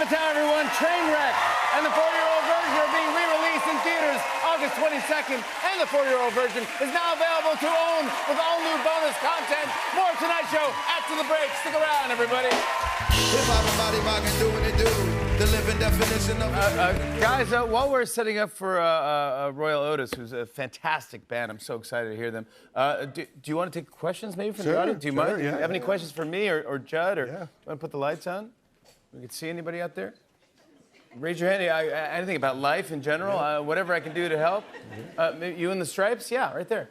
Apatow, everyone, Trainwreck, and the 4-year-old version are being re-released in theaters August 22nd, and the 4-year-old version is now available to own with all new bonus content. More Tonight Show after the break. Stick around, everybody. Hip-hop and body rockin', do what it do. The living definition of Guys, while we're setting up for Royal Otis, who's a fantastic band, I'm so excited to hear them. Do you want to take questions maybe from the audience? Do you mind? Yeah. Do you have any questions for me or Judd? Or Yeah. want to put the lights on? We can see anybody out there? Raise your hand. Anything about life in general, whatever I can do to help. Maybe you in the Stripes? Yeah, right there.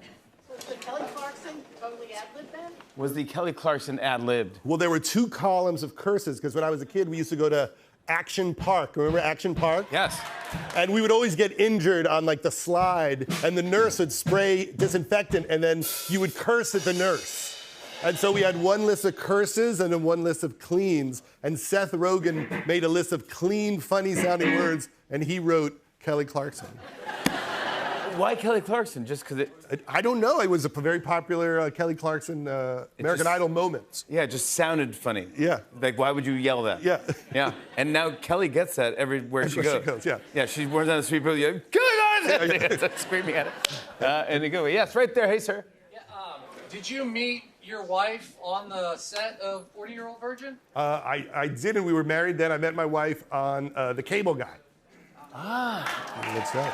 Was the Kelly Clarkson totally ad-libbed then? Was the Kelly Clarkson ad-libbed? Well, there were 2 columns of curses, because when I was a kid, we used to go to Action Park. Remember Action Park? Yes. And we would always get injured on like the slide, and the nurse would spray disinfectant, and then you would curse at the nurse. And so we had one list of curses and then one list of cleans. And Seth Rogen made a list of clean, funny-sounding words, and he wrote Kelly Clarkson. Why Kelly Clarkson? Just because it... I don't know. It was a very popular Kelly Clarkson American Idol moment. Yeah, it just sounded funny. Yeah. Like, why would you yell that? Yeah. Yeah. And now Kelly gets that everywhere she goes. Yeah. Yeah, she runs down the street, people yell, Kelly Clarkson! Starts screaming at it. And they go, yes, right there. Hey, sir. Yeah, did you meet your wife on the set of 40-Year-Old Virgin? I did, and we were married then. I met my wife on The Cable Guy. That's right.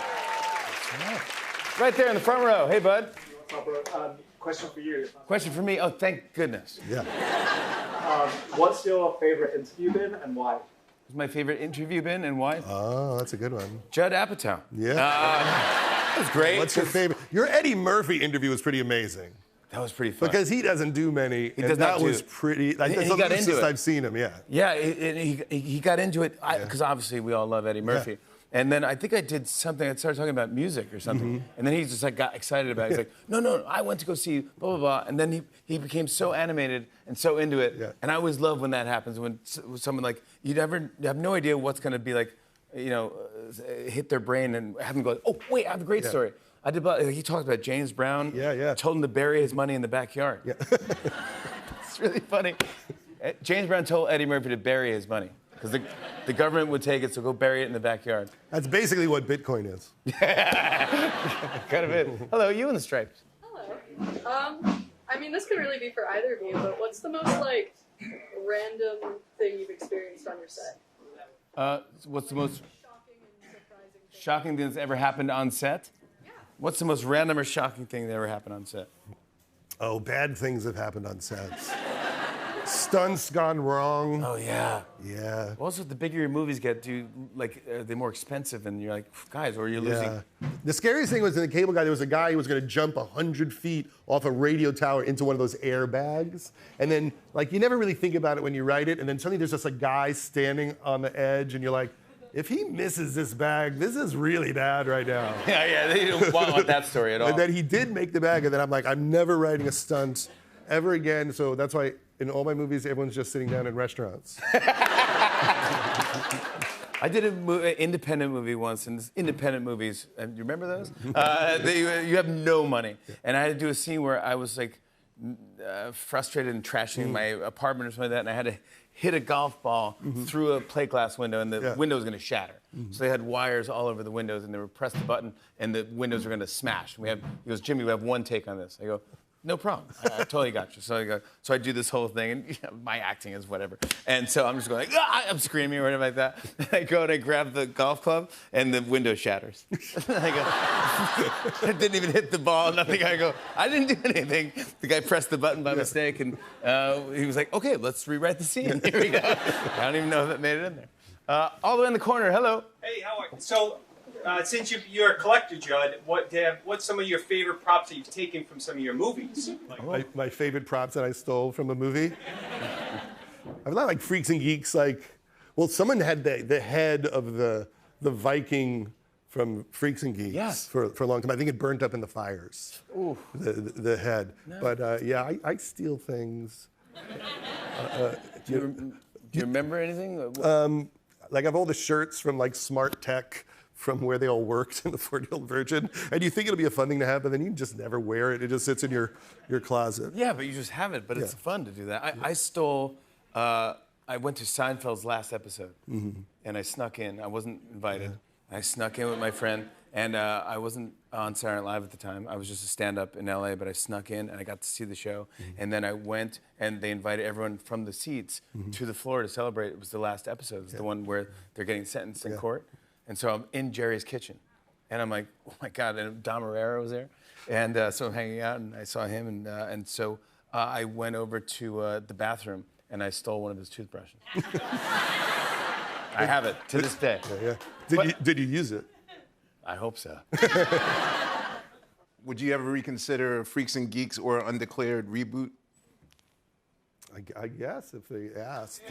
Right there in the front row. Hey, bud. Question for you. Question for me. Oh, thank goodness. Yeah. What's your favorite interview been and why? What's my favorite interview been and why? Oh, that's a good one. Judd Apatow. Yeah. That was great. What's your favorite? Your Eddie Murphy interview was pretty amazing. That was pretty fun. Because he doesn't do many. He does not that was do- pretty. That's he the got loosest into it. I've seen him. Yeah. Yeah, he got into it because obviously we all love Eddie Murphy. Yeah. And then I think I did something. I started talking about music or something, and then he just like got excited about it. He's like, no, I went to go see blah blah blah, and then he became so animated and so into it. Yeah. And I always love when that happens when someone like you have no idea what's going to be like, hit their brain and have them go, oh wait, I have a great story. I did. He talked about James Brown. Yeah. Told him to bury his money in the backyard. Yeah. It's really funny. James Brown told Eddie Murphy to bury his money because the government would take it, so go bury it in the backyard. That's basically what Bitcoin is. Kind of it. Hello, you in the Stripes. Hello. I mean, this could really be for either of you, but what's the most, like, random thing you've experienced on your set? What's the most Shocking and surprising thing. shocking thing that's ever happened on set? Yeah. What's the most random or shocking thing that ever happened on set? Oh, bad things have happened on sets. Stunts gone wrong. Oh, yeah. Yeah. Also, the bigger your movies get, are they more expensive? And you're like, guys, or you're losing. Yeah. The scariest thing was in The Cable Guy, there was a guy who was going to jump 100 feet off a radio tower into one of those airbags. And then, like, you never really think about it when you write it. And then suddenly there's just a guy standing on the edge, and you're like, if he misses this bag, this is really bad right now. Yeah, they don't want that story at all. And then he did make the bag, and then I'm like, I'm never writing a stunt ever again. So that's why in all my movies, everyone's just sitting down in restaurants. I did an independent movie once, and independent movies, you remember those? You have no money. And I had to do a scene where I was like frustrated and trashing my apartment or something like that, and I had to hit a golf ball through a plate glass window, and the window was going to shatter. So they had wires all over the windows, and they would press the button, and the windows were going to smash. He goes, Jimmy, we have one take on this. I go, no problem. I totally got you. So I do this whole thing, and my acting is whatever. And so I'm just going like, I'm screaming or whatever like that. And I go and I grab the golf club, and the window shatters. I go, I didn't even hit the ball, nothing. I go, I didn't do anything. The guy pressed the button by mistake, and he was like, okay, let's rewrite the scene. Here we go. I don't even know if it made it in there. All the way in the corner, hello. Hey, how are you? So, since you're a collector, Judd, what's some of your favorite props that you've taken from some of your movies? My favorite props that I stole from a movie? I'm not like Freaks and Geeks, someone had the head of the Viking from Freaks and Geeks for a long time. I think it burnt up in the fires, the head. No. But I steal things. Do you remember anything? I have all the shirts from Smart Tech, from where they all worked in the 40-Year-Old Virgin, and you think it'll be a fun thing to have, but then you just never wear it. It just sits in your closet. Yeah, but you just have it. But it's fun to do that. I stole a I went to Seinfeld's last episode, and I snuck in. I wasn't invited. I snuck in with my friend, and I wasn't on Saturday Night Live at the time. I was just a stand-up in LA, but I snuck in, and I got to see the show. And then I went, and they invited everyone from the seats to the floor to celebrate. It was the last episode. It was the one where they're getting sentenced in court. And so I'm in Jerry's kitchen, and I'm like, oh my God, and Dom Herrera was there. And so I'm hanging out, and I saw him, and so I went over to the bathroom, and I stole one of his toothbrushes. I have it to this day. Did you use it? I hope so. Would you ever reconsider Freaks and Geeks or Undeclared reboot? I guess if they asked.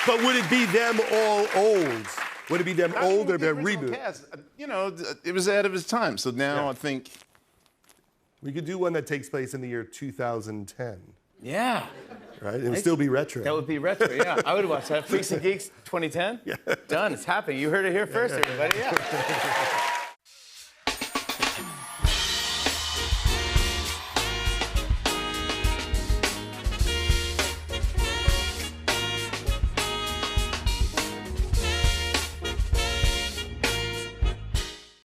But would it be them all old? Would it be them old or their reboot? Cast. You know, it was ahead of its time. So now I think We could do one that takes place in the year 2010, Yeah. right? It would still be retro. That would be retro, yeah. I would watch that. Freaks and Geeks 2010? Yeah. Done. It's happening. You heard it here first, everybody. Yeah.